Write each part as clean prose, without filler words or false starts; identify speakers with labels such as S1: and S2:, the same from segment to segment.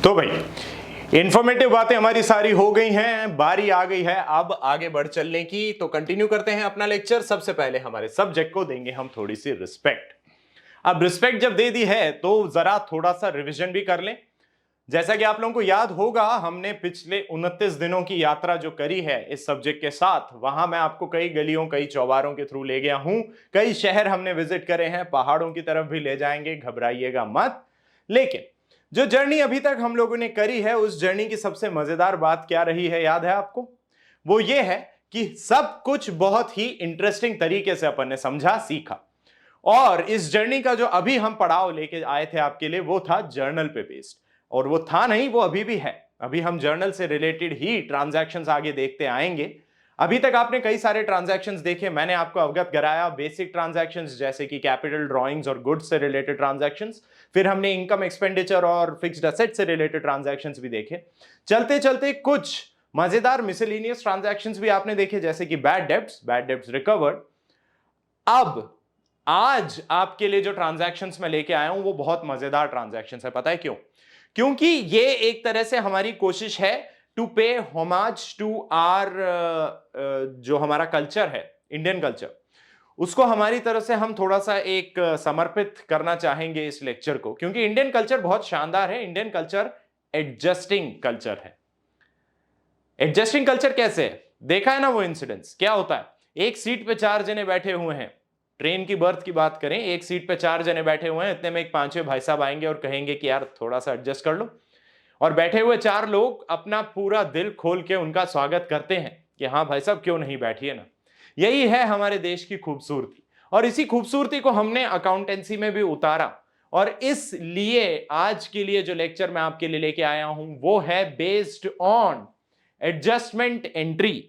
S1: तो भाई इंफॉर्मेटिव बातें हमारी सारी हो गई हैं, बारी आ गई है अब आगे बढ़ चलने की। तो कंटिन्यू करते हैं अपना लेक्चर। सबसे पहले हमारे सब्जेक्ट को देंगे हम थोड़ी सी रिस्पेक्ट। अब रिस्पेक्ट जब दे दी है तो जरा थोड़ा सा रिवीजन भी कर लें। जैसा कि आप लोगों को याद होगा, हमने पिछले 29 दिनों की यात्रा जो करी है इस सब्जेक्ट के साथ, वहां मैं आपको कई गलियों कई चौबारों के थ्रू ले गया हूं, कई शहर हमने विजिट करे हैं, पहाड़ों की तरफ भी ले जाएंगे, घबराइएगा मत। लेकिन जो जर्नी अभी तक हम लोगों ने करी है, उस जर्नी की सबसे मजेदार बात क्या रही है याद है आपको? वो ये है कि सब कुछ बहुत ही इंटरेस्टिंग तरीके से अपन ने समझा सीखा। और इस जर्नी का जो अभी हम पड़ाव लेके आए थे आपके लिए, वो था जर्नल पे बेस्ड। और वो था नहीं, वो अभी भी है। अभी हम जर्नल से रिलेटेड ही ट्रांजैक्शंस आगे देखते आएंगे। अभी तक आपने कई सारे ट्रांजैक्शंस देखे, मैंने आपको अवगत कराया बेसिक ट्रांजैक्शंस जैसे कि कैपिटल ड्राइंग्स और गुड्स से रिलेटेड ट्रांजैक्शंस। फिर हमने इनकम एक्सपेंडिचर और फिक्स्ड एसेट से रिलेटेड ट्रांजैक्शंस भी देखे। चलते चलते कुछ मजेदार मिसलेनियस ट्रांजैक्शंस भी आपने देखे, जैसे कि बैड डेब्ट्स रिकवर्ड। अब आज आपके लिए जो ट्रांजैक्शंस मैं लेके आया हूं वो बहुत मजेदार ट्रांजैक्शंस है। पता है क्यों? क्योंकि ये एक तरह से हमारी कोशिश है टू पे होमाज टू आर, जो हमारा कल्चर है, इंडियन कल्चर, उसको हमारी तरफ से हम थोड़ा सा एक समर्पित करना चाहेंगे इस लेक्चर को। क्योंकि इंडियन कल्चर बहुत शानदार है। इंडियन कल्चर एडजस्टिंग कल्चर है। एडजस्टिंग कल्चर कैसे है? देखा है ना वो इंसिडेंट्स? क्या होता है, एक सीट पे 4 जने बैठे हुए हैं, ट्रेन की बर्थ की बात करें, एक सीट पे 4 जने बैठे हुए हैं, इतने में एक पांचवें भाई साहब आएंगे और कहेंगे कि यार थोड़ा सा एडजस्ट कर लो। और बैठे हुए 4 लोग अपना पूरा दिल खोल के उनका स्वागत करते हैं कि हाँ भाई साहब क्यों नहीं, बैठिए ना। यही है हमारे देश की खूबसूरती। और इसी खूबसूरती को हमने अकाउंटेंसी में भी उतारा। और इसलिए आज के लिए जो लेक्चर मैं आपके लिए लेके आया हूं वो है बेस्ड ऑन एडजस्टमेंट एंट्री।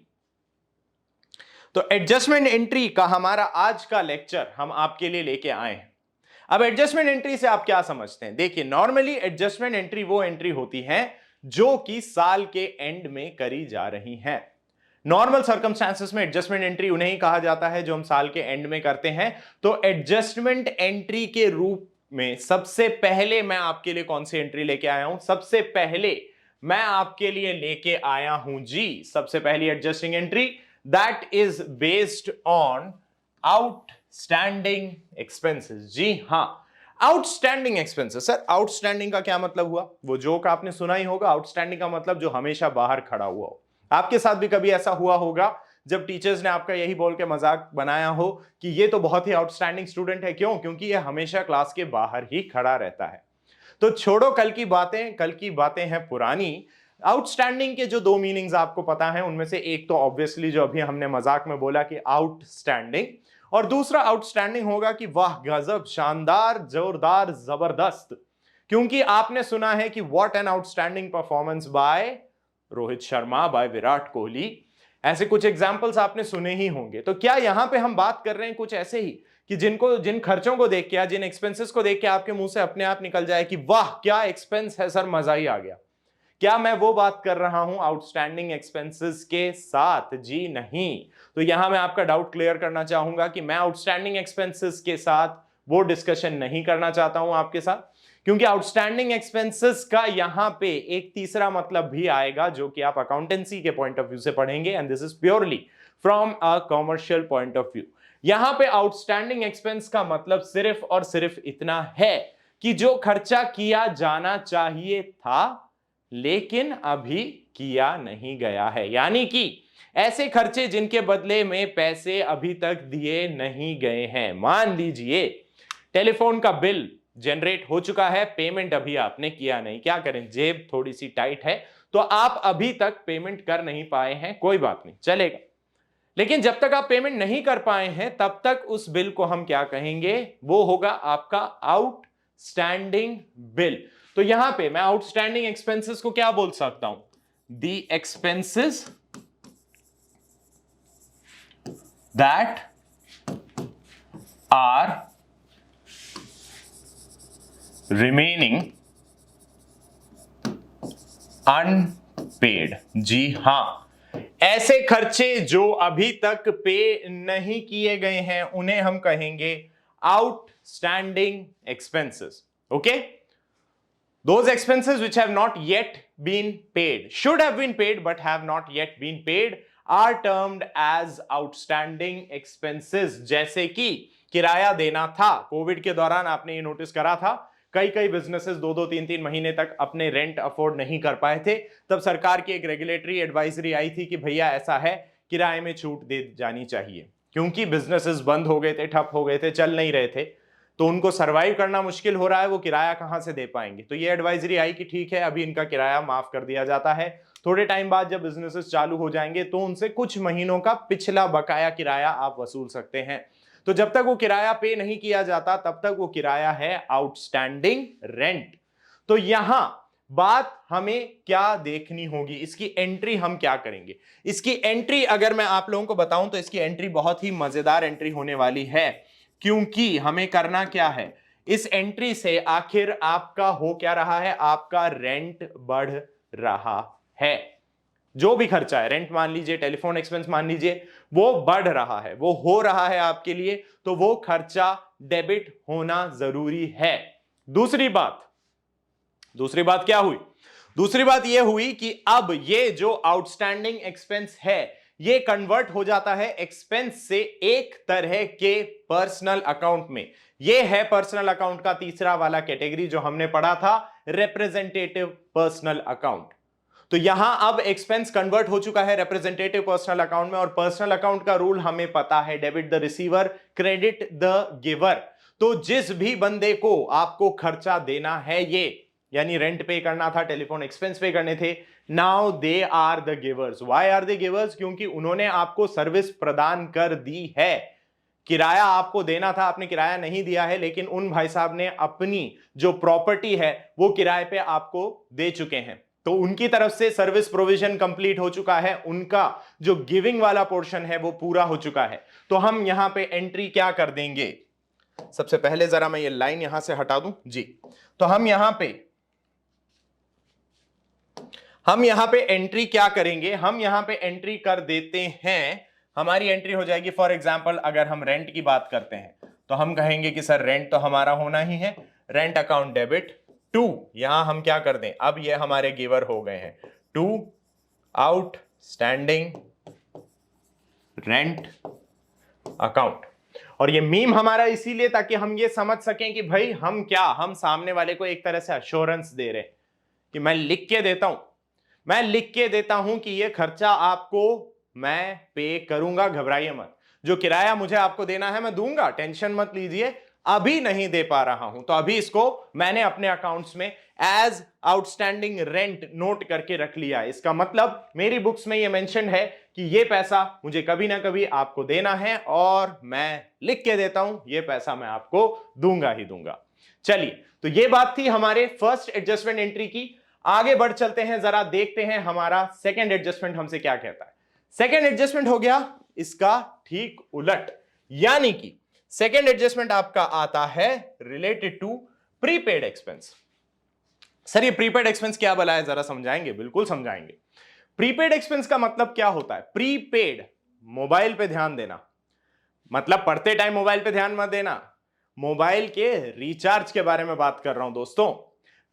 S1: तो एडजस्टमेंट एंट्री का हमारा आज का लेक्चर हम आपके लिए लेके आए हैं। अब एडजस्टमेंट एंट्री से आप क्या समझते हैं? देखिए, नॉर्मली एडजस्टमेंट एंट्री वो एंट्री होती है जो कि साल के एंड में करी जा रही है। नॉर्मल सर्कमस्टांसेस में एडजस्टमेंट एंट्री उन्हें ही कहा जाता है जो हम साल के एंड में करते हैं। तो एडजस्टमेंट एंट्री के रूप में सबसे पहले मैं आपके लिए कौन सी एंट्री लेके आया हूं? सबसे पहले मैं आपके लिए लेके आया हूं जी, सबसे पहली adjusting entry, that is based on outstanding expenses. जी हां, आउटस्टैंडिंग एक्सपेंसेस। सर आउटस्टैंडिंग का क्या मतलब हुआ? वो जोक आपने सुना ही होगा, आउटस्टैंडिंग का मतलब जो हमेशा बाहर खड़ा हुआ हो। आपके साथ भी कभी ऐसा हुआ होगा जब टीचर्स ने आपका यही बोल के मजाक बनाया हो कि ये तो बहुत ही आउटस्टैंडिंग स्टूडेंट है। क्यों? क्योंकि ये हमेशा क्लास के बाहर ही खड़ा रहता है। तो छोड़ो कल की बातें हैं पुरानी। आउटस्टैंडिंग के जो 2 मीनिंग्स आपको पता है, उनमें से एक तो ऑब्वियसली जो अभी हमने मजाक में बोला कि आउटस्टैंडिंग, और दूसरा आउटस्टैंडिंग होगा कि वाह गजब, शानदार, जोरदार, जबरदस्त। क्योंकि आपने सुना है कि what an outstanding performance by Rohit Sharma, by Virat Kohli. ऐसे कुछ एग्जांपल्स आपने सुने ही होंगे। तो क्या यहां पे हम बात कर रहे हैं कुछ ऐसे ही कि जिन खर्चों को देख के या जिन एक्सपेंसेस को देख के आपके मुंह से अपने आप निकल जाए कि वाह क्या एक्सपेंस है सर, मजा ही आ गया? क्या मैं वो बात कर रहा हूं आउटस्टैंडिंग एक्सपेंसेस के साथ? जी नहीं। तो यहां मैं आपका डाउट क्लियर करना चाहूंगा कि मैं आउटस्टैंडिंग एक्सपेंसेस के साथ वो डिस्कशन नहीं करना चाहता हूं आपके साथ। क्योंकि आउटस्टैंडिंग एक्सपेंसेस का यहां पे एक तीसरा मतलब भी आएगा जो कि आप अकाउंटेंसी के पॉइंट ऑफ व्यू से पढ़ेंगे, and this is purely from a commercial point of view. यहां पे आउटस्टैंडिंग एक्सपेंस का मतलब सिर्फ और सिर्फ इतना है कि जो खर्चा किया जाना चाहिए था लेकिन अभी किया नहीं गया है। यानी कि ऐसे खर्चे जिनके बदले में पैसे अभी तक दिए नहीं गए हैं। मान लीजिए टेलीफोन का बिल जनरेट हो चुका है, पेमेंट अभी आपने किया नहीं। क्या करें, जेब थोड़ी सी टाइट है तो आप अभी तक पेमेंट कर नहीं पाए हैं, कोई बात नहीं, चलेगा। लेकिन जब तक आप पेमेंट नहीं कर पाए हैं तब तक उस बिल को हम क्या कहेंगे? वो होगा आपका आउटस्टैंडिंग बिल। तो यहां पे मैं आउटस्टैंडिंग एक्सपेंसेस को क्या बोल सकता हूं? The expenses that are remaining unpaid. जी हां, ऐसे खर्चे जो अभी तक पे नहीं किए गए हैं उन्हें हम कहेंगे outstanding expenses. Okay, Those expenses which have not yet been paid, should have been paid but have not yet been paid, are termed as outstanding expenses. जैसे कि किराया देना था, कोविड के दौरान आपने ये नोटिस करा था, कई कई बिजनेसेस 2-2, 3-3 महीने तक अपने रेंट अफोर्ड नहीं कर पाए थे। तब सरकार की एक रेगुलेटरी एडवाइजरी आई थी कि भैया ऐसा है, किराए में छूट दे जानी चाहिए, क्योंकि बिजनेसेस बंद हो गए थे, ठप हो गए थे, चल नहीं रहे थे, तो उनको सरवाइव करना मुश्किल हो रहा है, वो किराया कहां से दे पाएंगे। तो ये एडवाइजरी आई कि ठीक है, अभी इनका किराया माफ कर दिया जाता है, थोड़े टाइम बाद जब बिजनेसेस चालू हो जाएंगे तो उनसे कुछ महीनों का पिछला बकाया किराया आप वसूल सकते हैं। तो जब तक वो किराया पे नहीं किया जाता तब तक वो किराया है आउटस्टैंडिंग रेंट। तो यहां बात हमें क्या देखनी होगी, इसकी एंट्री हम क्या करेंगे। इसकी एंट्री अगर मैं आप लोगों को बताऊं तो इसकी एंट्री बहुत ही मजेदार एंट्री होने वाली है, क्योंकि हमें करना क्या है, इस एंट्री से आखिर आपका हो क्या रहा है, आपका रेंट बढ़ रहा है। जो भी खर्चा है, रेंट मान लीजिए, टेलीफोन एक्सपेंस मान लीजिए, वो बढ़ रहा है, वो हो रहा है आपके लिए, तो वो खर्चा डेबिट होना जरूरी है। दूसरी बात क्या हुई, दूसरी बात यह हुई कि अब ये जो आउटस्टैंडिंग एक्सपेंस है ये कन्वर्ट हो जाता है एक्सपेंस से एक तरह के पर्सनल अकाउंट में। ये है पर्सनल अकाउंट का तीसरा वाला कैटेगरी जो हमने पढ़ा था, रिप्रेजेंटेटिव पर्सनल अकाउंट। तो यहां अब एक्सपेंस कन्वर्ट हो चुका है रिप्रेजेंटेटिव पर्सनल अकाउंट में, और पर्सनल अकाउंट का रूल हमें पता है, debit the receiver, credit the giver. तो जिस भी बंदे को आपको खर्चा देना है, ये यानी रेंट पे करना था, टेलीफोन एक्सपेंस पे करने थे, now they are the givers. Why are they givers? क्योंकि उन्होंने आपको सर्विस प्रदान कर दी है। किराया आपको देना था, आपने किराया नहीं दिया है, लेकिन उन भाई साहब ने अपनी जो प्रॉपर्टी है वो किराए पे आपको दे चुके हैं, तो उनकी तरफ से सर्विस प्रोविजन कंप्लीट हो चुका है, उनका जो गिविंग वाला पोर्शन है वो पूरा हो चुका है। तो हम यहां पे एंट्री क्या कर देंगे, सबसे पहले जरा मैं ये लाइन यहां से हटा दूं जी। तो हम यहां पे एंट्री क्या करेंगे, हम यहां पे एंट्री कर देते हैं, हमारी एंट्री हो जाएगी, फॉर एग्जांपल अगर हम रेंट की बात करते हैं तो हम कहेंगे कि सर रेंट तो हमारा होना ही है, रेंट अकाउंट डेबिट टू, यहां हम क्या कर दें, अब ये हमारे गिवर हो गए हैं, टू आउटस्टैंडिंग रेंट अकाउंट। और ये मीम हमारा इसीलिए ताकि हम ये समझ सकें कि भाई हम सामने वाले को एक तरह से अश्योरेंस दे रहे हैं कि मैं लिख के देता हूं कि ये खर्चा आपको मैं पे करूंगा, घबराइए मत, जो किराया मुझे आपको देना है मैं दूंगा, टेंशन मत लीजिए, अभी नहीं दे पा रहा हूं, तो अभी इसको मैंने अपने अकाउंट्स में एज आउटस्टैंडिंग रेंट नोट करके रख लिया। इसका मतलब मेरी बुक्स में ये मेंशन है कि ये पैसा मुझे कभी ना कभी आपको देना है, और मैं लिख के देता हूं ये पैसा मैं आपको दूंगा ही दूंगा। चलिए, तो ये बात थी हमारे फर्स्ट एडजस्टमेंट एंट्री की। आगे बढ़ चलते हैं, जरा देखते हैं हमारा सेकेंड एडजस्टमेंट हमसे क्या कहता है। सेकेंड एडजस्टमेंट हो गया इसका ठीक उलट, यानी कि सेकेंड एडजस्टमेंट आपका आता है related to prepaid expense. Sir ये प्रीपेड एक्सपेंस क्या भला है, जरा समझाएंगे? बिल्कुल समझाएंगे। प्रीपेड एक्सपेंस का मतलब क्या होता है? प्रीपेड, मोबाइल पे ध्यान देना, मतलब पढ़ते टाइम मोबाइल पे ध्यान मत देना, मोबाइल के रिचार्ज के बारे में बात कर रहा हूं दोस्तों।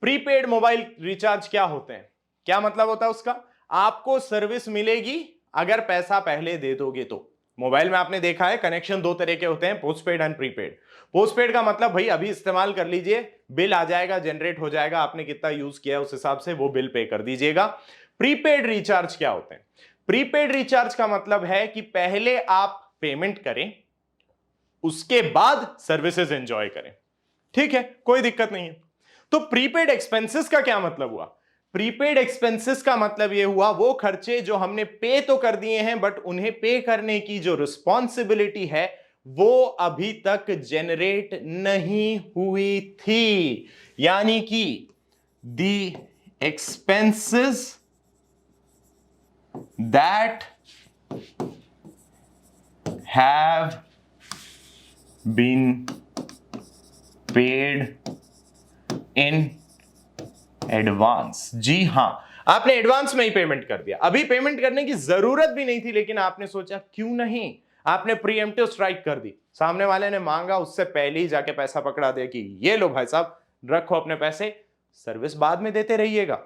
S1: प्रीपेड मोबाइल रिचार्ज क्या होते हैं, क्या मतलब होता है उसका? आपको सर्विस मिलेगी अगर पैसा पहले दे दोगे तो। मोबाइल में आपने देखा है कनेक्शन दो तरह के होते हैं, पोस्टपेड एंड प्रीपेड। पोस्टपेड का मतलब भाई अभी इस्तेमाल कर लीजिए, बिल आ जाएगा, जनरेट हो जाएगा, आपने कितना यूज किया उस हिसाब से वो बिल पे कर दीजिएगा। प्रीपेड रिचार्ज क्या होते हैं? प्रीपेड रिचार्ज का मतलब है कि पहले आप पेमेंट करें, उसके बाद सर्विसेज एंजॉय करें। ठीक है, कोई दिक्कत नहीं है। तो प्रीपेड एक्सपेंसेस का क्या मतलब हुआ? प्रीपेड एक्सपेंसेस का मतलब यह हुआ वो खर्चे जो हमने पे तो कर दिए हैं, बट उन्हें पे करने की जो रिस्पॉन्सिबिलिटी है वो अभी तक जनरेट नहीं हुई थी, यानी कि the expenses that have been paid in advance. जी हां, आपने एडवांस में ही पेमेंट कर दिया, अभी पेमेंट करने की जरूरत भी नहीं थी, लेकिन आपने सोचा क्यों नहीं, आपने प्रीएम्प्टिव स्ट्राइक कर दी, सामने वाले ने मांगा उससे पहले ही जाके पैसा पकड़ा दिया कि ये लो भाई साहब रखो अपने पैसे, सर्विस बाद में देते रहिएगा।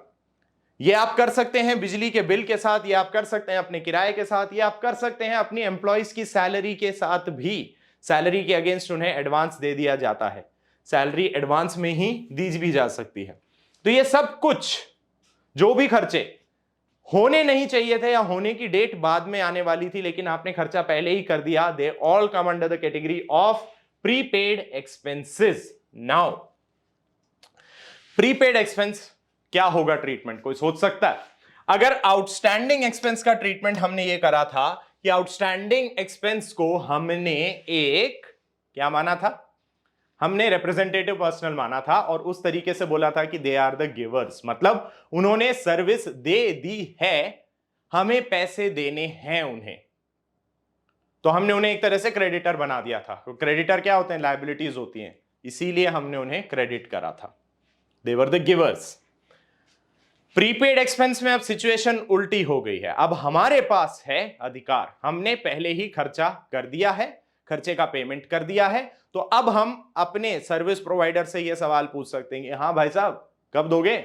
S1: ये आप कर सकते हैं बिजली के बिल के साथ, ये आप कर सकते हैं अपने किराए के साथ, ये आप कर सकते हैं अपनी एम्प्लॉइज की सैलरी के साथ भी। सैलरी के अगेंस्ट उन्हें एडवांस दे दिया जाता है, सैलरी एडवांस में ही दी भी जा सकती है। तो ये सब कुछ जो भी खर्चे होने नहीं चाहिए थे या होने की डेट बाद में आने वाली थी लेकिन आपने खर्चा पहले ही कर दिया, they all come under the category of prepaid expenses. Now prepaid expense क्या होगा ट्रीटमेंट, कोई सोच सकता है? अगर आउटस्टैंडिंग एक्सपेंस का ट्रीटमेंट हमने ये करा था कि आउटस्टैंडिंग एक्सपेंस को हमने एक क्या माना था, हमने रिप्रेजेंटेटिव पर्सनल माना था और उस तरीके से बोला था कि दे आर द गिवर्स, मतलब उन्होंने सर्विस दे दी है, हमें पैसे देने हैं उन्हें, तो हमने उन्हें एक तरह से क्रेडिटर बना दिया था। तो क्रेडिटर क्या होते हैं? लायबिलिटीज होती हैं, इसीलिए हमने उन्हें क्रेडिट करा था, they were the givers. Prepaid expense में अब सिचुएशन उल्टी हो गई है, अब हमारे पास है अधिकार, हमने पहले ही खर्चा कर दिया है, खर्चे का पेमेंट कर दिया है, तो अब हम अपने सर्विस प्रोवाइडर से यह सवाल पूछ सकते हैं कि हाँ भाई साहब कब दोगे,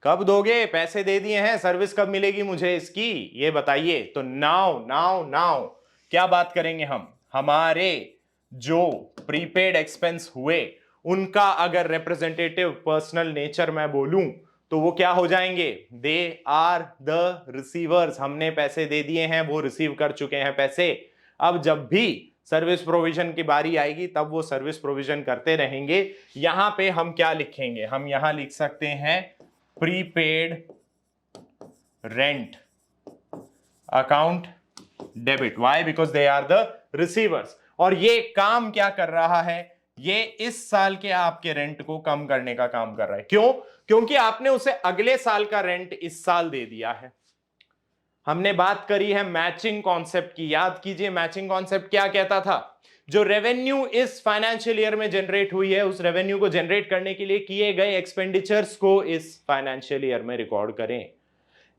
S1: कब दोगे, पैसे दे दिए हैं, सर्विस कब मिलेगी मुझे इसकी, ये बताइए। तो नाउ नाउ नाउ क्या बात करेंगे हम, हमारे जो प्रीपेड एक्सपेंस हुए उनका अगर रिप्रेजेंटेटिव पर्सनल नेचर मैं बोलूं तो वो क्या हो जाएंगे? दे आर द रिसीवर्स, हमने पैसे दे दिए हैं, वो रिसीव कर चुके हैं पैसे। अब जब भी सर्विस प्रोविजन की बारी आएगी तब वो सर्विस प्रोविजन करते रहेंगे। यहां पे हम क्या लिखेंगे? हम यहां लिख सकते हैं prepaid rent account debit. Why? Because they are the receivers. और ये काम क्या कर रहा है? ये इस साल के आपके रेंट को कम करने का काम कर रहा है। क्यों? क्योंकि आपने उसे अगले साल का रेंट इस साल दे दिया है। हमने बात करी है मैचिंग कॉन्सेप्ट की, याद कीजिए मैचिंग कॉन्सेप्ट क्या कहता था? जो रेवेन्यू इस फाइनेंशियल ईयर में जनरेट हुई है उस रेवेन्यू को जनरेट करने के लिए किए गए एक्सपेंडिचर्स को इस फाइनेंशियल ईयर में रिकॉर्ड करें।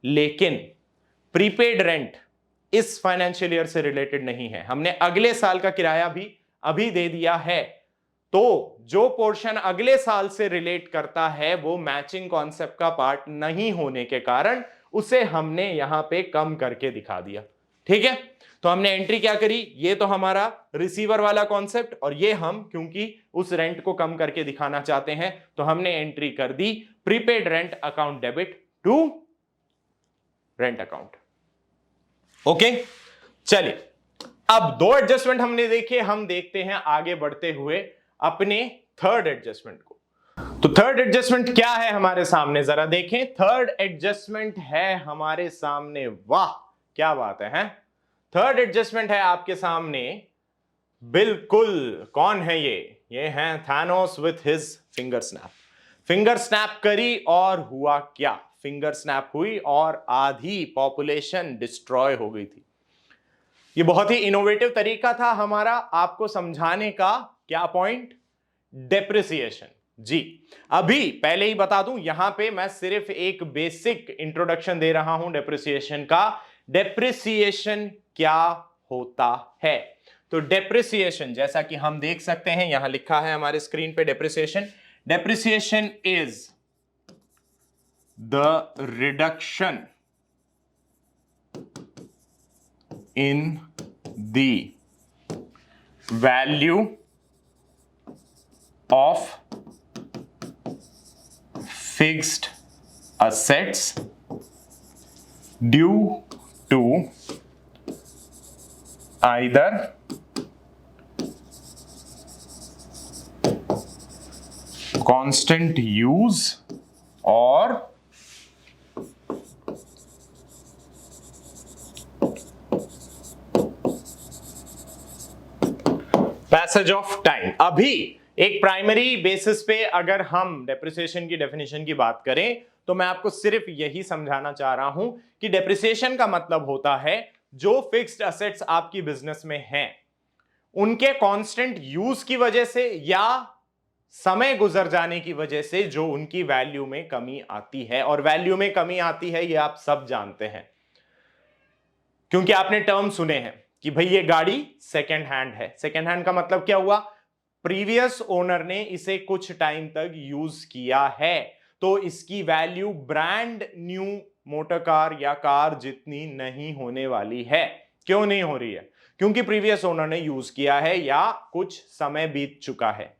S1: लेकिन प्रीपेड रेंट इस फाइनेंशियल ईयर से रिलेटेड नहीं है, हमने अगले साल का किराया भी अभी दे दिया है, तो जो पोर्शन अगले साल से रिलेट करता है वो मैचिंग कॉन्सेप्ट का पार्ट नहीं होने के कारण उसे हमने यहां पे कम करके दिखा दिया। ठीक है, तो हमने एंट्री क्या करी? ये तो हमारा रिसीवर वाला कॉन्सेप्ट, और ये हम क्योंकि उस रेंट को कम करके दिखाना चाहते हैं तो हमने एंट्री कर दी prepaid rent account debit to rent account. Okay, चलिए अब दो एडजस्टमेंट हमने देखे, हम देखते हैं आगे बढ़ते हुए अपने थर्ड एडजस्टमेंट को। तो थर्ड एडजस्टमेंट क्या है हमारे सामने, जरा देखें। थर्ड एडजस्टमेंट है हमारे सामने, वाह क्या बात है? थर्ड एडजस्टमेंट है आपके सामने, बिल्कुल। कौन है ये हैं Thanos with his finger snap. Finger snap करी और हुआ क्या? फिंगर स्नैप हुई और आधी पॉपुलेशन डिस्ट्रॉय हो गई थी। ये बहुत ही इनोवेटिव तरीका था हमारा आपको समझाने का। क्या पॉइंट? डेप्रिसिएशन। जी, अभी पहले ही बता दूं, यहां पे मैं सिर्फ एक बेसिक इंट्रोडक्शन दे रहा हूं डेप्रिसिएशन का। डेप्रिसिएशन क्या होता है? तो डेप्रिसिएशन जैसा कि हम देख सकते हैं, यहां लिखा है हमारे स्क्रीन पे depreciation. Depreciation is the reduction in the value of fixed assets due to either constant use or passage of time। अभी एक प्राइमरी बेसिस पे अगर हम डेप्रिसिएशन की डेफिनेशन की बात करें तो मैं आपको सिर्फ यही समझाना चाह रहा हूं कि डेप्रिसिएशन का मतलब होता है जो फिक्स्ड एसेट्स आपकी बिजनेस में हैं उनके कांस्टेंट यूज की वजह से या समय गुजर जाने की वजह से जो उनकी वैल्यू में कमी आती है। और वैल्यू में कमी आती है ये आप सब जानते हैं क्योंकि आपने टर्म सुने हैं कि भाई ये गाड़ी सेकेंड हैंड है। सेकेंड हैंड का मतलब क्या हुआ? प्रीवियस ओनर ने इसे कुछ टाइम तक यूज किया है, तो इसकी value brand new motor car या कार जितनी नहीं होने वाली है। क्यों नहीं हो रही है? क्योंकि प्रीवियस ओनर ने यूज किया है या कुछ समय बीत चुका है।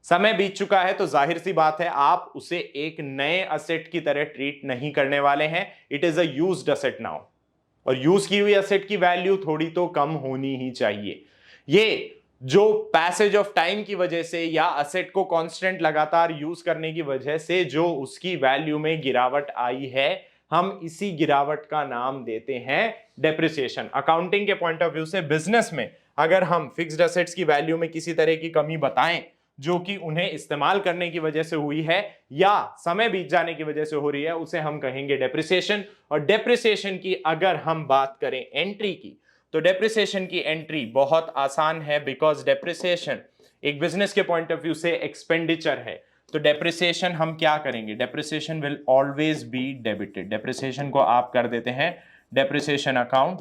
S1: समय बीत चुका है तो जाहिर सी बात है आप उसे एक नए असेट की तरह ट्रीट नहीं करने वाले हैं। It is a used asset now, और यूज की हुई असेट की वैल्यू थोड़ी तो कम होनी ही चाहिए। ये जो पैसेज ऑफ टाइम की वजह से या असेट को कांस्टेंट लगातार यूज करने की वजह से जो उसकी वैल्यू में गिरावट आई है, हम इसी गिरावट का नाम देते हैं डेप्रिसिएशन। अकाउंटिंग के पॉइंट ऑफ व्यू से बिजनेस में अगर हम फिक्स्ड एसेट्स की वैल्यू में किसी तरह की कमी बताएं जो कि उन्हें इस्तेमाल करने की वजह से हुई है या समय बीत जाने की वजह से हो रही है, उसे हम कहेंगे डेप्रिसिएशन। और डेप्रिसिएशन की अगर हम बात करें एंट्री की, तो डेप्रिसिएशन की एंट्री बहुत आसान है, बिकॉज डेप्रिसिएशन एक बिजनेस के पॉइंट ऑफ व्यू से एक्सपेंडिचर है। तो डेप्रिसिएशन हम क्या करेंगे? Depreciation will always be debited. Depreciation को आप कर देते हैं डेप्रिसिएशन अकाउंट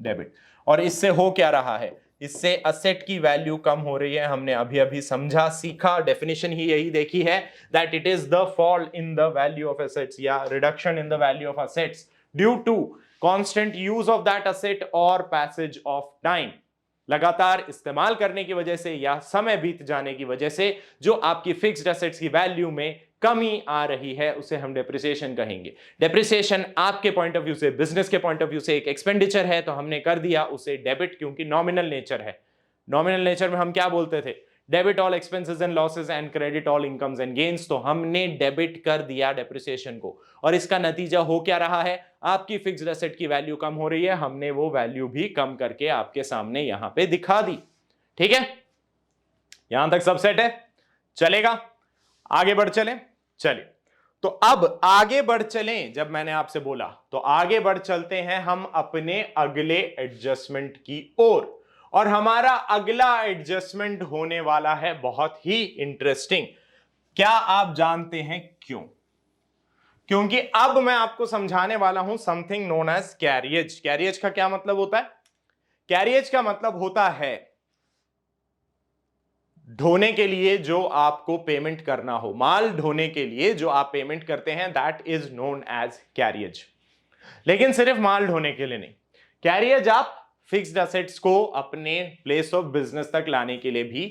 S1: डेबिट। और इससे हो क्या रहा है? इससे असेट की वैल्यू कम हो रही है। हमने अभी अभी समझा, सीखा, डेफिनेशन ही यही देखी है, that it is the fall in the value of assets या reduction in the value of assets due to constant use of that asset और पैसेज ऑफ टाइम। लगातार इस्तेमाल करने की वजह से या समय बीत जाने की वजह से जो आपकी फिक्स्ड एसेट्स की वैल्यू में कमी आ रही है, उसे हम डेप्रिसिएशन कहेंगे। डेप्रिसिएशन आपके पॉइंट ऑफ व्यू से, बिजनेस के पॉइंट ऑफ व्यू से एक एक्सपेंडिचर है, तो हमने कर दिया उसे डेबिट, क्योंकि नॉमिनल नेचर है। नॉमिनल नेचर में हम क्या बोलते थे? Debit all expenses and losses and credit all incomes and gains. तो हमने डेबिट कर दिया डेप्रिसिएशन को, और इसका नतीजा हो क्या रहा है? आपकी फिक्स्ड एसेट की वैल्यू कम हो रही है। हमने वो वैल्यू भी कम करके आपके सामने यहां पे दिखा दी। ठीक है, यहां तक सब सेट है? चलेगा? आगे बढ़ चले। चलिए, तो अब आगे बढ़ चलें। जब मैंने आपसे बोला तो आगे बढ़ चलते हैं हम अपने अगले एडजस्टमेंट की ओर। और हमारा अगला एडजस्टमेंट होने वाला है बहुत ही इंटरेस्टिंग। क्या आप जानते हैं क्यों? क्योंकि अब मैं आपको समझाने वाला हूं something known as carriage. Carriage का क्या मतलब होता है? कैरियज का मतलब होता है ढोने के लिए जो आपको पेमेंट करना हो, माल ढोने के लिए जो आप पेमेंट करते हैं, that is known as carriage. लेकिन सिर्फ माल ढोने के लिए नहीं, कैरियज आप फिक्स्ड एसेट्स को अपने प्लेस ऑफ बिजनेस तक लाने के लिए भी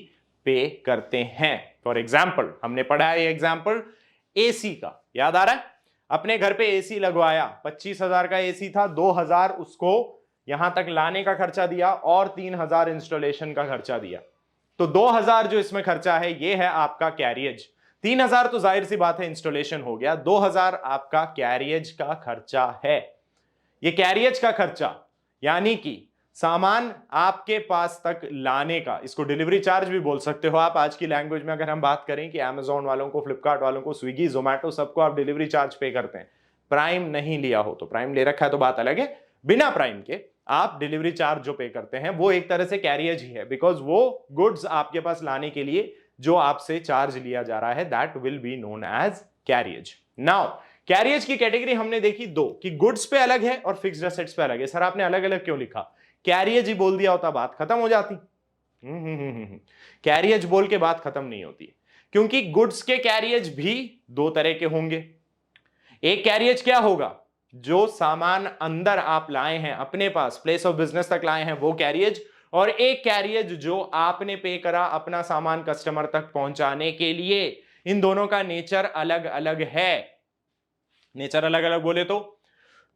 S1: पे करते हैं। फॉर एग्जाम्पल, हमने पढ़ा है एग्जाम्पल एसी का, याद आ रहा है? अपने घर पे एसी लगवाया, 25,000 का एसी था, 2,000 उसको यहां तक लाने का खर्चा दिया और 3,000 इंस्टॉलेशन का खर्चा दिया। तो 2,000 जो इसमें खर्चा है, ये है आपका कैरियज। 3,000 तो जाहिर सी बात है इंस्टॉलेशन हो गया, 2,000 आपका कैरियज का खर्चा है। ये कैरियज का खर्चा यानी कि सामान आपके पास तक लाने का, इसको डिलीवरी चार्ज भी बोल सकते हो आप। आज की लैंग्वेज में अगर हम बात करें कि अमेजोन वालों को, फ्लिपकार्ट वालों को, स्विगी, जोमैटो, सबको आप डिलीवरी चार्ज पे करते हैं। प्राइम नहीं लिया हो तो, प्राइम ले रखा है तो बात अलग है, बिना प्राइम के आप डिलीवरी चार्ज जो पे करते हैं वो एक तरह से कैरियज ही है, बिकॉज वो गुड्स आपके पास लाने के लिए जो आपसे चार्ज लिया जा रहा है, that will be known as carriage. Now carriage की कैटेगरी हमने देखी दो, कि गुड्स पे अलग है और फिक्स्ड एसेट्स पे अलग है। सर आपने अलग अलग क्यों लिखा? कैरियज ही बोल दिया होता बात खत्म हो जाती। कैरियज बोल के बात खत्म नहीं होती, क्योंकि गुड्स के कैरियज भी दो तरह के होंगे। एक कैरियज क्या होगा? जो सामान अंदर आप लाए हैं, अपने पास प्लेस ऑफ बिजनेस तक लाए हैं, वो कैरियज। और एक कैरियज जो आपने पे करा अपना सामान कस्टमर तक पहुंचाने के लिए। इन दोनों का नेचर अलग अलग है। नेचर अलग अलग बोले तो,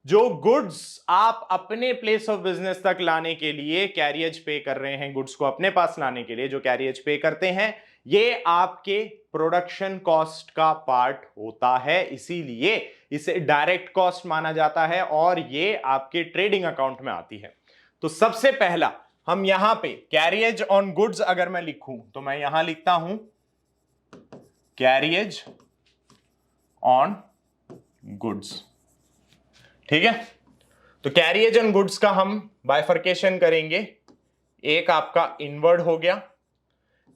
S1: जो गुड्स आप अपने प्लेस ऑफ बिजनेस तक लाने के लिए कैरियज पे कर रहे हैं, गुड्स को अपने पास लाने के लिए जो कैरियज पे करते हैं, ये आपके प्रोडक्शन कॉस्ट का पार्ट होता है, इसीलिए इसे डायरेक्ट कॉस्ट माना जाता है और ये आपके ट्रेडिंग अकाउंट में आती है। तो सबसे पहला हम यहां पे कैरियज ऑन गुड्स अगर मैं लिखूं तो मैं यहां लिखता हूं कैरियज ऑन गुड्स। ठीक है, तो कैरियज ऑन गुड्स का हम बाइफर्केशन करेंगे। एक आपका इनवर्ड हो गया,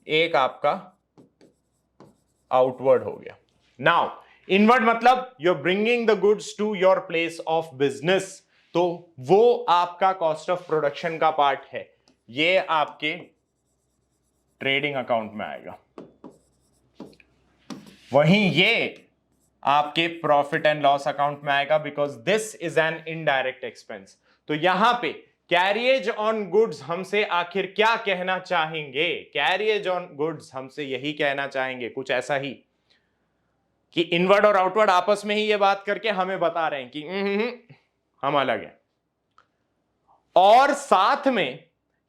S1: एक आपका आउटवर्ड हो गया। नाउ इनवर्ड मतलब you are bringing the goods to your place of business, तो वो आपका कॉस्ट ऑफ प्रोडक्शन का पार्ट है। ये आपके ट्रेडिंग अकाउंट में आएगा, वहीं ये आपके प्रॉफिट एंड लॉस अकाउंट में आएगा, because this is an indirect expense. तो यहां पे कैरियज ऑन गुड्स हमसे आखिर क्या कहना चाहेंगे? कैरियज ऑन गुड्स हमसे यही कहना चाहेंगे, कुछ ऐसा ही कि इनवर्ड और आउटवर्ड आपस में ही ये बात करके हमें बता रहे हैं कि हम अलग हैं। और साथ में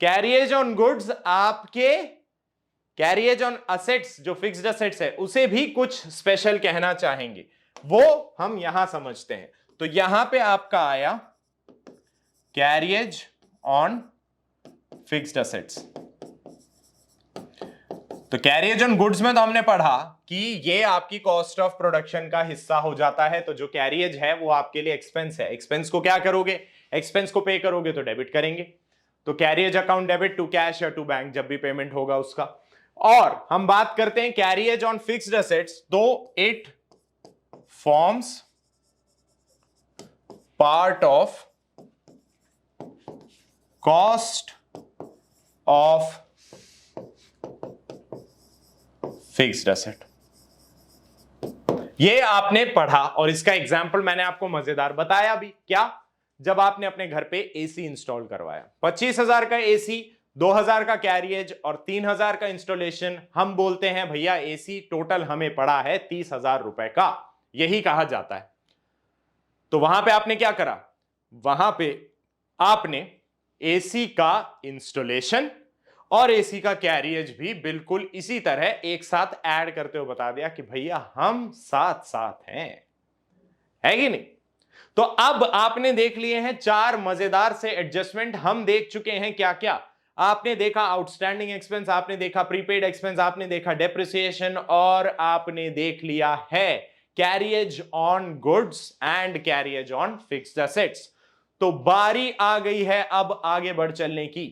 S1: कैरियज ऑन गुड्स आपके कैरियज ऑन असेट्स, जो फिक्स्ड असेट्स है, उसे भी कुछ स्पेशल कहना चाहेंगे, वो हम यहां समझते हैं। तो यहां पे आपका आया कैरियज ऑन फिक्स्ड असेट्स। तो कैरियज ऑन गुड्स में तो हमने पढ़ा कि ये आपकी कॉस्ट ऑफ प्रोडक्शन का हिस्सा हो जाता है। तो जो कैरियज है वो आपके लिए एक्सपेंस है। एक्सपेंस को क्या करोगे? एक्सपेंस को पे करोगे तो डेबिट करेंगे। तो carriage account debit to cash या टू बैंक, जब भी पेमेंट होगा उसका। और हम बात करते हैं कैरियज ऑन फिक्स्ड असेट्स, तो it forms part of cost of fixed asset. ये आपने पढ़ा और इसका एग्जाम्पल मैंने आपको मजेदार बताया भी। क्या? जब आपने अपने घर पे एसी इंस्टॉल करवाया, 25,000 का एसी, 2,000 का कैरियज और 3,000 का इंस्टॉलेशन, हम बोलते हैं भैया एसी टोटल हमें पड़ा है 30,000 रुपए का, यही कहा जाता है। तो वहां पे आपने क्या करा? वहां पे आपने एसी का इंस्टॉलेशन और एसी का कैरियज भी बिल्कुल इसी तरह एक साथ ऐड करते हुए बता दिया कि भैया हम साथ साथ हैं, है कि नहीं? तो अब आपने देख लिए हैं 4 मजेदार से एडजस्टमेंट। हम देख चुके हैं क्या क्या? आपने देखा आउटस्टैंडिंग एक्सपेंस, आपने देखा प्रीपेड एक्सपेंस, आपने देखा डेप्रिसिएशन, और आपने देख लिया है carriage on goods and carriage on fixed assets. तो बारी आ गई है अब आगे बढ़ चलने की,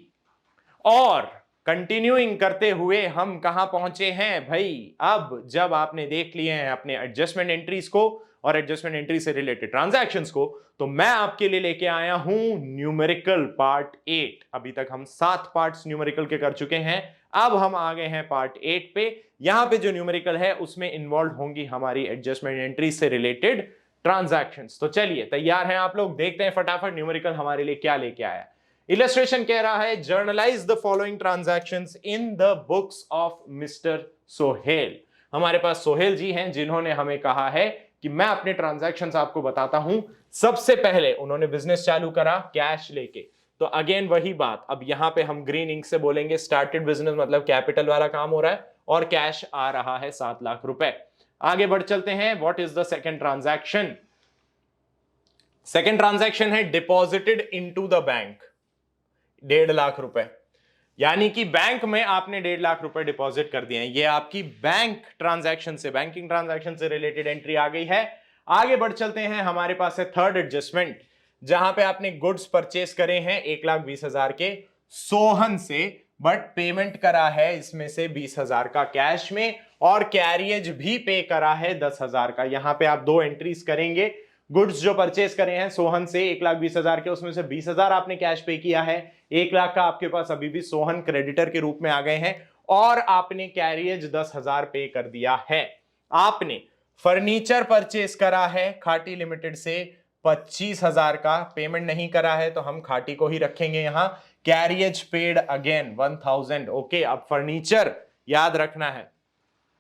S1: और कंटिन्यूइंग करते हुए हम कहां पहुंचे हैं भाई? अब जब आपने देख लिए हैं अपने एडजस्टमेंट एंट्रीज को और एडजस्टमेंट एंट्री से रिलेटेड ट्रांजैक्शंस को, तो मैं आपके लिए लेके आया हूं न्यूमेरिकल पार्ट 8। अभी तक हम 7 पार्ट्स न्यूमेरिकल के कर चुके हैं, अब हम आ गए हैं पार्ट 8 पे। यहां पे जो न्यूमेरिकल है उसमें इन्वॉल्व होंगी हमारी एडजस्टमेंट एंट्री से रिलेटेड ट्रांजैक्शंस। तो चलिए, तैयार हैं आप लोग? देखते हैं फटाफट न्यूमेरिकल हमारे लिए क्या लेके आया। इलस्ट्रेशन कह रहा है generalized the following transactions in the books of mister Sohail. हमारे पास सोहेल जी हैं जिन्होंने हमें कहा है कि मैं अपने ट्रांजैक्शंस आपको बताता हूं। सबसे पहले उन्होंने बिजनेस चालू करा कैश लेके। तो अगेन वही बात, अब यहां पे हम ग्रीन इंक से बोलेंगे स्टार्टेड बिजनेस, मतलब कैपिटल वाला काम हो रहा है और कैश आ रहा है 7 लाख रुपए। आगे बढ़ चलते हैं। What is the second transaction? Second transaction है deposited into the bank, 1.5 lakh रुपए। यानी कि बैंक में आपने 1.5 लाख रुपए डिपॉजिट कर दिए हैं। ये आपकी बैंक ट्रांजैक्शन से, बैंकिंग ट्रांजैक्शन से रिलेटेड एंट्री आ गई है। आगे बढ़ चलते हैं। हमारे पास है थर्ड एडजस्टमेंट, जहां पे आपने गुड्स परचेस करे हैं 1,20,000 के सोहन से, बट पेमेंट करा है इसमें से 20,000 का कैश में, और कैरियज भी पे करा है 10,000 का। यहां पे आप 2 एंट्रीज करेंगे। गुड्स जो परचेस करे हैं सोहन से 1,20,000 के, उसमें से 20,000 आपने कैश पे किया है, 1 लाख का आपके पास अभी भी सोहन क्रेडिटर के रूप में आ गए हैं, और आपने कैरियज 10,000 पे कर दिया है। आपने फर्नीचर परचेस करा है खाटी लिमिटेड से 25,000 का, पेमेंट नहीं करा है तो हम खाटी को ही रखेंगे यहां। Carriage paid again 1,000। ओके, अब फर्नीचर याद रखना है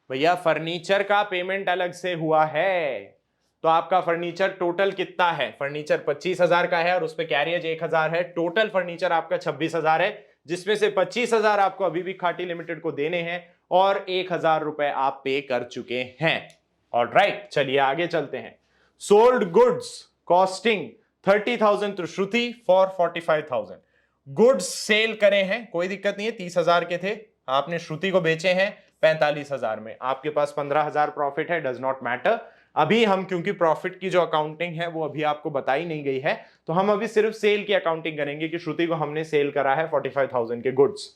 S1: भैया, फर्नीचर का पेमेंट अलग से हुआ है। तो आपका फर्नीचर टोटल कितना है? फर्नीचर 25,000 का है और उस पे कैरियज 1,000 है। टोटल फर्नीचर आपका 26,000 है, जिसमें से 25,000 आपको अभी भी खाटी लिमिटेड को देने हैं और 1,000 रुपए आप पे कर चुके हैं। ऑलराइट, चलिए आगे चलते हैं। Sold goods costing 30,000 to Shruti for 45,000। Goods sale करे हैं, कोई दिक्कत नहीं है, 30,000 के थे, आपने श्रुति को बेचे हैं 45,000 में। आपके पास 15,000 प्रॉफिट है, डज नॉट मैटर। अभी हम, क्योंकि प्रॉफिट की जो अकाउंटिंग है वो अभी आपको बताई नहीं गई है, तो हम अभी सिर्फ सेल की अकाउंटिंग करेंगे कि श्रुति को हमने सेल करा है 45,000 के गुड्स।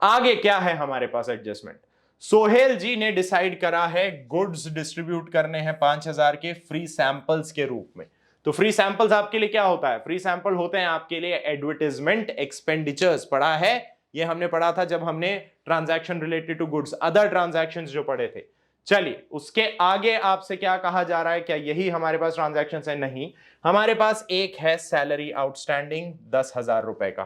S1: आगे क्या है हमारे पास एडजस्टमेंट? सोहेल जी ने डिसाइड करा है गुड्स डिस्ट्रीब्यूट करने हैं 5,000 के फ्री सैंपल्स के रूप में। तो फ्री सैंपल्स आपके लिए क्या होता है? फ्री सैंपल होते हैं आपके लिए एडवर्टाइजमेंट एक्सपेंडिचर्स। पढ़ा है ये हमने पढ़ा था जब हमने transaction related to goods, other transactions जो पढ़े थे। चलिए उसके आगे आपसे क्या कहा जा रहा है, क्या यही हमारे पास ट्रांजैक्शंस है? नहीं, हमारे पास एक है सैलरी आउटस्टैंडिंग 10,000 रुपए का।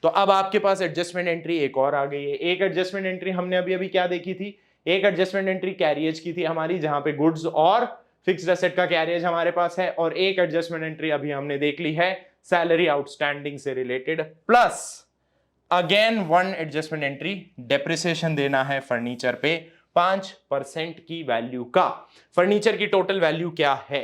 S1: तो अब आपके पास एडजस्टमेंट एंट्री एक और आ गई है। एक एडजस्टमेंट एंट्री हमने अभी अभी क्या देखी थी? एक एडजस्टमेंट एंट्री कैरियज की थी हमारी, जहां पे गुड्स और फिक्स्ड एसेट का कैरियज हमारे पास है, और एक एडजस्टमेंट एंट्री अभी हमने देख ली है सैलरी आउटस्टैंडिंग से related, plus again one adjustment entry depreciation देना है फर्नीचर पे 5% की वैल्यू का। फर्नीचर की टोटल वैल्यू क्या है?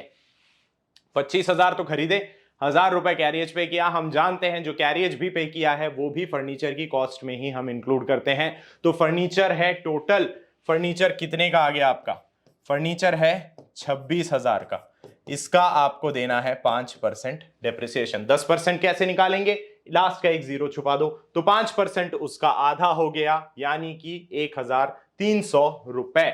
S1: 25,000 तो खरीदे, 1,000 रुपए कैरियज पे किया। हम जानते हैं जो कैरियज भी पे किया है वो भी फर्नीचर की कॉस्ट में ही हम इंक्लूड करते हैं। तो फर्नीचर है टोटल, फर्नीचर कितने का आ गया आपका? फर्नीचर है 26,000 का। इसका आपको देना है 5% डेप्रिसिएशन। 10% कैसे निकालेंगे? लास्ट का एक जीरो छुपा दो, तो 5% उसका आधा हो गया, यानी कि 1,300 रुपए।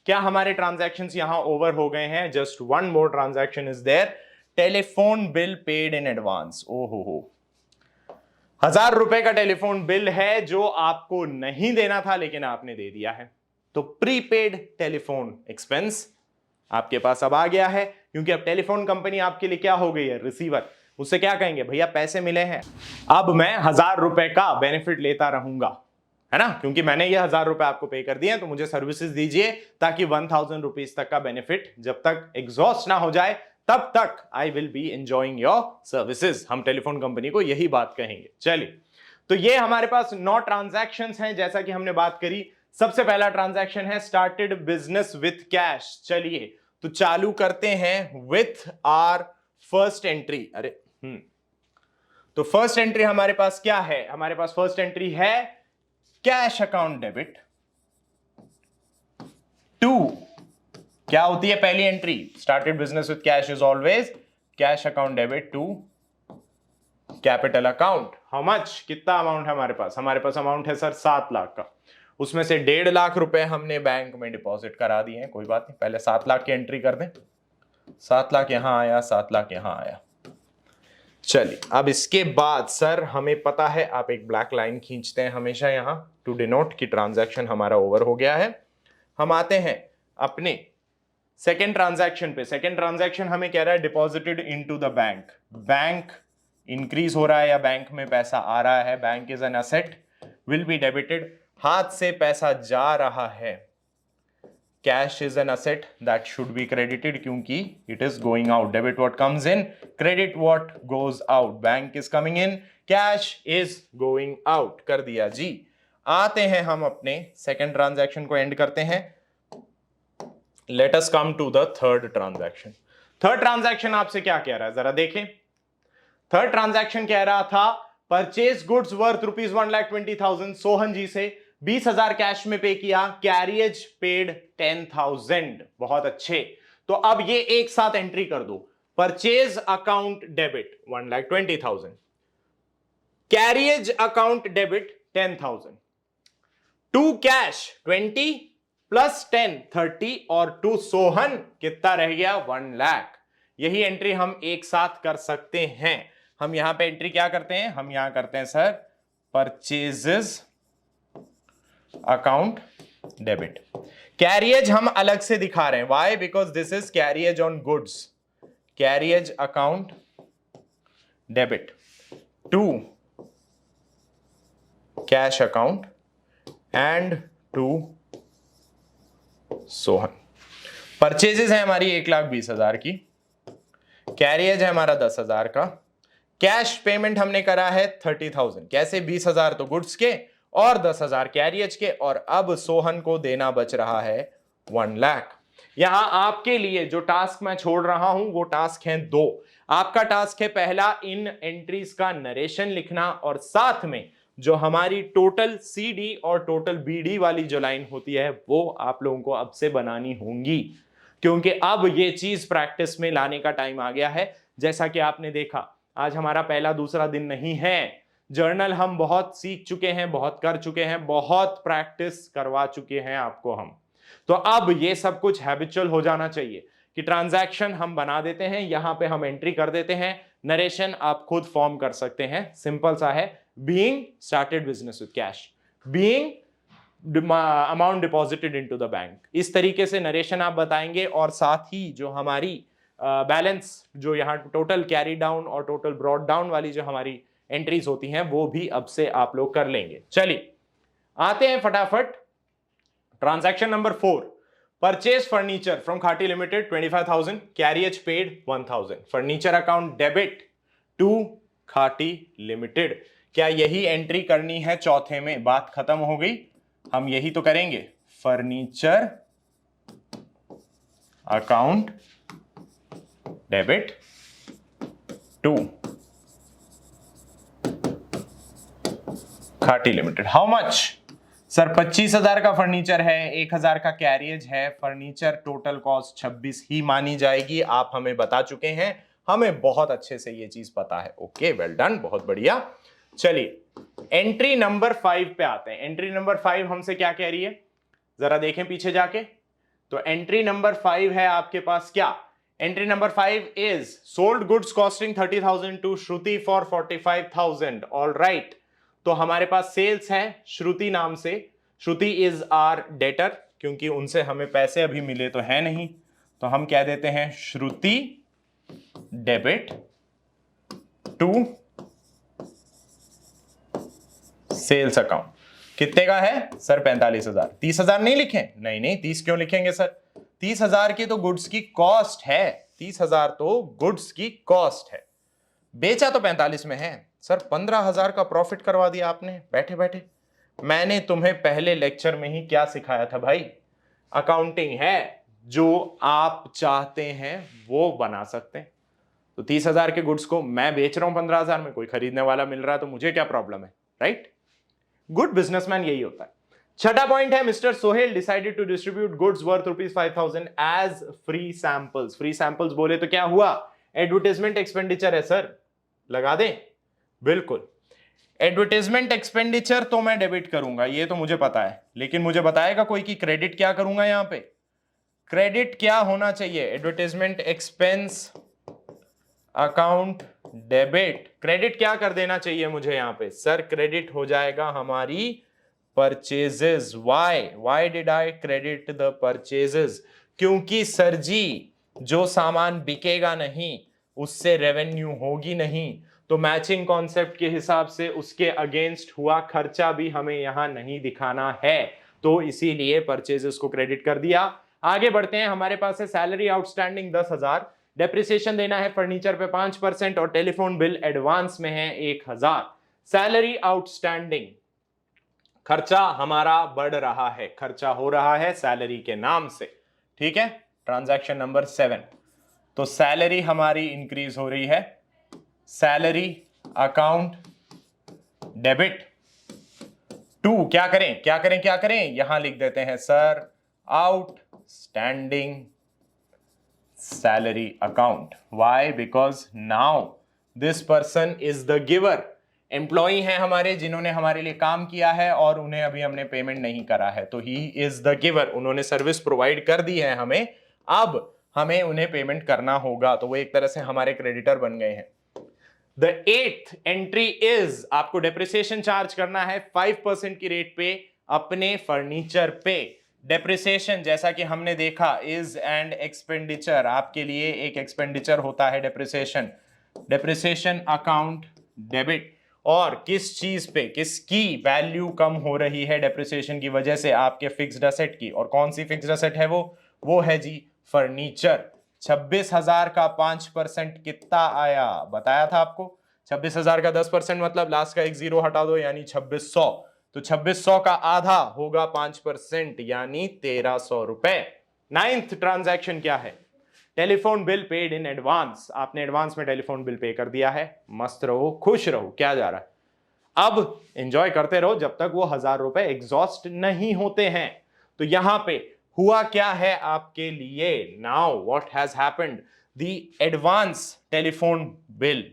S1: क्या हमारे ट्रांजैक्शंस यहां ओवर हो गए हैं? Just one more transaction is there, telephone bill paid in advance. ओहो, 1,000 रुपए का टेलीफोन बिल है जो आपको नहीं देना था लेकिन आपने दे दिया है। तो प्रीपेड टेलीफोन एक्सपेंस आपके पास अब आ गया है, क्योंकि अब टेलीफोन कंपनी आपके लिए क्या हो गई है? रिसीवर। उससे क्या कहेंगे? भैया पैसे मिले हैं, अब मैं 1,000 रुपए का बेनिफिट लेता रहूंगा, है ना, क्योंकि मैंने ये 1,000 रुपए आपको पे कर दिए हैं, तो मुझे सर्विसेज दीजिए ताकि 1,000 रुपीज तक का बेनिफिट जब तक एग्जॉस्ट ना हो जाए तब तक I will be enjoying your services. हम टेलीफोन कंपनी को यही बात कहेंगे। चलिए, तो ये हमारे पास 9 ट्रांजैक्शंस हैं जैसा कि हमने बात करी। सबसे पहला ट्रांजैक्शन है स्टार्टेड बिजनेस विथ कैश। चलिए तो चालू करते हैं विथ आर फर्स्ट एंट्री। अरे तो फर्स्ट एंट्री हमारे पास क्या है? हमारे पास फर्स्ट एंट्री है कैश अकाउंट डेबिट टू, क्या होती है पहली entry? Started business with cash is always cash account debit to capital account. How much? कितना अमाउंट है हमारे पास? हमारे पास अमाउंट है सर 7 लाख का। उसमें से 1.5 लाख रुपए हमने बैंक में डिपॉजिट करा दिए हैं। कोई बात नहीं, पहले 7 लाख की एंट्री कर दें। 7 लाख यहां आया, 7 लाख यहां आया। चलिए, अब इसके बाद सर हमें पता है, आप एक ब्लैक लाइन खींचते हैं हमेशा यहां टू डिनोट कि ट्रांजैक्शन हमारा ओवर हो गया है। हम आते हैं अपने सेकेंड ट्रांजैक्शन पे। सेकेंड ट्रांजैक्शन हमें कह रहा है deposited into the bank. Bank increase हो रहा है या बैंक में पैसा आ रहा है? Bank is an asset, will be debited. हाथ से पैसा जा रहा है, cash is an asset that should be credited, क्योंकि it is going out. Debit what comes in, credit what goes out. Bank is coming in, cash is going out. कर दिया जी। आते हैं हम अपने सेकेंड ट्रांजैक्शन को एंड करते हैं। Let us come to the third transaction. Third transaction आपसे क्या कह रहा है जरा देखें। थर्ड ट्रांजैक्शन कह रहा था purchase goods worth rupees 1,20,000। Sohan ji से 20,000 कैश में पे किया, कैरियज पेड 10,000। बहुत अच्छे, तो अब ये एक साथ एंट्री कर दो। Purchase account debit 1,20,000, carriage account debit 10,000, to cash 20 plus 10 30, और टू सोहन कितना रह गया? 1 लाख। यही एंट्री हम एक साथ कर सकते हैं। हम यहां पे एंट्री क्या करते हैं? हम यहां करते हैं sir purchases account debit. Carriage हम अलग से दिखा रहे हैं। Why? Because this is carriage on goods. Carriage account debit to cash account and to Sohan. Purchases है हमारी 1,20,000 की, कैरियज है हमारा 10,000 का, कैश पेमेंट हमने करा है 30,000। कैसे? 20,000 तो गुड्स के और 10,000 कैरियज के, और अब सोहन को देना बच रहा है 1 लाख। यहां आपके लिए जो टास्क मैं छोड़ रहा हूं वो टास्क है 2। आपका टास्क है पहला, इन एंट्रीज का नरेशन लिखना, और साथ में जो हमारी टोटल CD और टोटल BD वाली जो लाइन होती है वो आप लोगों को अब से बनानी होंगी, क्योंकि अब ये चीज प्रैक्टिस में लाने का टाइम आ गया है। जैसा कि आपने देखा, आज हमारा पहला दूसरा दिन नहीं है। जर्नल हम बहुत सीख चुके हैं, बहुत कर चुके हैं, बहुत प्रैक्टिस करवा चुके हैं आपको हम। तो अब ये सब कुछ हैबिचुअल हो जाना चाहिए कि ट्रांजैक्शन हम बना देते हैं, यहां पे हम एंट्री कर देते हैं, नरेशन आप खुद फॉर्म कर सकते हैं। सिंपल सा है, being started business with cash, being amount deposited into the bank. इस तरीके से नरेशन आप बताएंगे और साथ ही जो हमारी बैलेंस जो यहाँ टोटल कैरी डाउन और टोटल ब्रॉड डाउन वाली जो हमारी एंट्रीज होती हैं वो भी अब से आप लोग कर लेंगे। चलिए आते हैं फटाफट transaction number 4, purchase furniture from Khati Limited 25,000, carriage paid 1,000, furniture account debit to Khati Limited. क्या यही एंट्री करनी है चौथे में? बात खत्म हो गई, हम यही तो करेंगे। Furniture account debit to Khati limited. How much sir? 25,000 का फर्नीचर है, 1,000 का कैरियज है, फर्नीचर टोटल कॉस्ट 26 ही मानी जाएगी। आप हमें बता चुके हैं, हमें बहुत अच्छे से ये चीज पता है। ओके, वेल डन, बहुत बढ़िया। चलिए एंट्री नंबर 5 पे आते हैं। एंट्री नंबर 5 हमसे क्या कह रही है, जरा देखें पीछे जाके। तो एंट्री नंबर 5 है आपके पास क्या? Entry number 5 is sold goods costing 30,000 to Shruti for 45,000। All right, तो हमारे पास सेल्स है श्रुति नाम से। श्रुति इज आर डेटर, क्योंकि उनसे हमें पैसे अभी मिले तो है नहीं, तो हम कह देते हैं श्रुति डेबिट टू सेल्स अकाउंट। कितने का है सर? 45,000। 30,000 नहीं लिखें? नहीं नहीं, 30 क्यों लिखेंगे सर? 30,000 की तो गुड्स की कॉस्ट है, 30,000 तो गुड्स की कॉस्ट है। बेचा तो 45 में है सर, 15,000 का प्रॉफिट करवा दिया आपने बैठे बैठे। मैंने तुम्हें पहले लेक्चर में ही क्या सिखाया था भाई? अकाउंटिंग है, जो आप चाहते हैं वो बना सकते हैं। तो 30,000 के गुड्स को मैं बेच रहा हूं 15,000 में, कोई खरीदने वाला मिल रहा है तो मुझे क्या प्रॉब्लम है, राइट? गुड बिजनेसमैन यही होता है। छठा पॉइंट है, mister Sohail decided to distribute goods worth ₹5,000 as free samples. Free samples बोले तो क्या हुआ? एडवर्टाइजमेंट एक्सपेंडिचर है सर, लगा दें? बिल्कुल, एडवर्टाइजमेंट एक्सपेंडिचर तो मैं डेबिट करूंगा, ये तो मुझे पता है, लेकिन मुझे बताएगा कोई कि क्रेडिट क्या करूंगा? यहां पे क्रेडिट क्या होना चाहिए? Advertisement expense account debit. Credit क्या कर देना चाहिए मुझे यहां पे? सर क्रेडिट हो जाएगा हमारी purchases. Why did I credit the purchases? क्योंकि सर जी जो सामान बिकेगा नहीं उससे रेवेन्यू होगी नहीं, तो मैचिंग कॉन्सेप्ट के हिसाब से उसके अगेंस्ट हुआ खर्चा भी हमें यहां नहीं दिखाना है, तो इसीलिए परचेजेस को क्रेडिट कर दिया। आगे बढ़ते हैं, हमारे पास है सैलरी आउटस्टैंडिंग 10,000, डेप्रिसिएशन देना है फर्नीचर पे 5% और टेलीफोन बिल एडवांस में है 1,000। सैलरी आउटस्टैंडिंग, खर्चा हमारा बढ़ रहा है, खर्चा हो रहा है सैलरी के नाम से, ठीक है। ट्रांजैक्शन नंबर 7, तो सैलरी हमारी इंक्रीज हो रही है। सैलरी अकाउंट डेबिट टू क्या करें क्या करें क्या करें? यहां लिख देते हैं sir outstanding salary account. Why? Because now this person is the giver. Employee हैं हमारे जिन्होंने हमारे लिए काम किया है और उन्हें अभी हमने पेमेंट नहीं करा है, तो ही इज द गिवर। उन्होंने सर्विस प्रोवाइड कर दी है हमें, अब हमें उन्हें पेमेंट करना होगा, तो वो एक तरह से हमारे क्रेडिटर बन गए हैं। द 8th एंट्री इज आपको डेप्रिसिएशन चार्ज करना है 5% की रेट पे अपने फर्नीचर पे। डेप्रिसिएशन जैसा कि हमने देखा इज एंड एक्सपेंडिचर, आपके लिए एक एक्सपेंडिचर होता है डेप्रिसिएशन। डेप्रिसिएशन अकाउंट डेबिट, और किस चीज पे किसकी वैल्यू कम हो रही है डेप्रिसिएशन की वजह से? आपके फिक्स्ड असेट की। और कौन सी फिक्स्ड असेट है वो है जी फर्नीचर। 26,000 का 5% कितना आया बताया था आपको? 26,000 का 10% मतलब लास्ट का एक जीरो हटा दो यानी 2600, तो 2600 का आधा होगा 5% यानी 1,300 रुपए। 9th ट्रांजैक्शन क्या है? Telephone bill paid in advance. आपने एडवांस में टेलीफोन बिल पे कर दिया है, मस्त रहो खुश रहो, क्या जा रहा है? अब एंजॉय करते रहो जब तक वो 1,000 रुपए एग्जॉस्ट नहीं होते हैं। तो यहां पे हुआ क्या है आपके लिए? Now what has happened? The advance telephone bill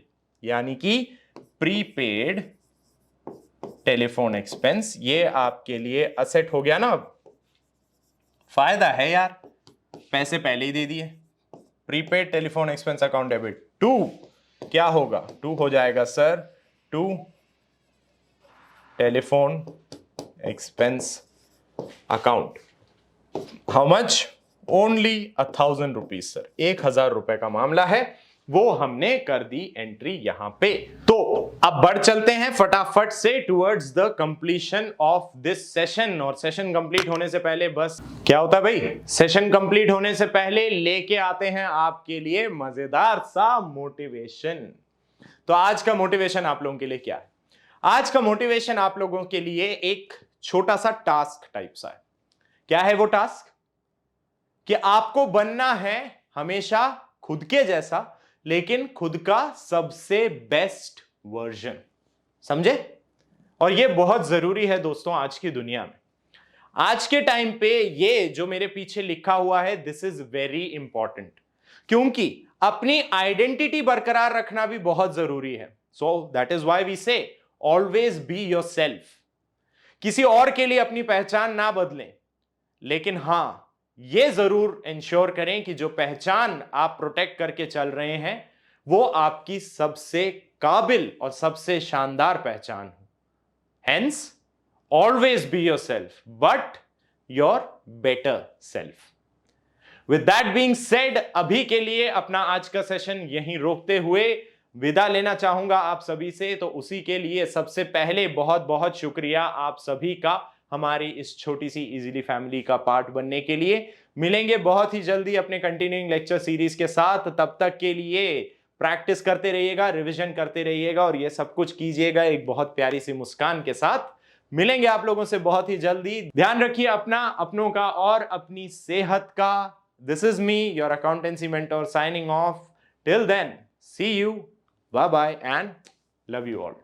S1: यानी कि प्रीपेड टेलीफोन एक्सपेंस, ये आपके लिए असेट हो गया ना। अब फायदा है यार, पैसे पहले ही दे दिए। Prepaid telephone expense account debit to क्या होगा? टू हो जाएगा sir to telephone expense account. How much? Only 1000 rupees sir, 1000 रुपए का मामला है, वो हमने कर दी एंट्री यहां पे। तो अब बढ़ चलते हैं फटाफट से towards the completion of this session. और सेशन कंप्लीट होने से पहले बस क्या होता है भाई, सेशन कंप्लीट होने से पहले लेके आते हैं आपके लिए मजेदार सा मोटिवेशन। तो आज का मोटिवेशन आप लोगों के लिए क्या है? आज का मोटिवेशन आप लोगों के लिए एक छोटा सा टास्क टाइप सा है। क्या है वो टास्क? कि आपको बनना है हमेशा खुद के जैसा, लेकिन खुद का सबसे बेस्ट वर्जन। समझे? और ये बहुत जरूरी है दोस्तों आज की दुनिया में। आज के टाइम पे ये जो मेरे पीछे लिखा हुआ है, दिस इज वेरी इंपॉर्टेंट, क्योंकि अपनी आइडेंटिटी बरकरार रखना भी बहुत जरूरी है। So that is why we say always be yourself. किसी और के लिए अपनी पहचान ना बदलें, लेकिन हां ये जरूर इंश्योर करें कि जो पहचान आप प्रोटेक्ट करके चल रहे हैं वो आपकी सबसे काबिल और सबसे शानदार पहचान हो। Hence always be yourself, but your better self. With that being said, अभी के लिए अपना आज का सेशन यहीं रोकते हुए विदा लेना चाहूंगा आप सभी से। तो उसी के लिए सबसे पहले बहुत बहुत शुक्रिया आप सभी का हमारी इस छोटी सी इजीली फैमिली का पार्ट बनने के लिए। मिलेंगे बहुत ही जल्दी अपने कंटिन्यूइंग लेक्चर सीरीज के साथ। तब तक के लिए प्रैक्टिस करते रहिएगा, रिवीजन करते रहिएगा और ये सब कुछ कीजिएगा एक बहुत प्यारी सी मुस्कान के साथ। मिलेंगे आप लोगों से बहुत ही जल्दी। ध्यान रखिए अपना, अपनों का और अपनी सेहत का। This is me, your accountancy mentor, signing off. Till then, see you, bye bye and love you all.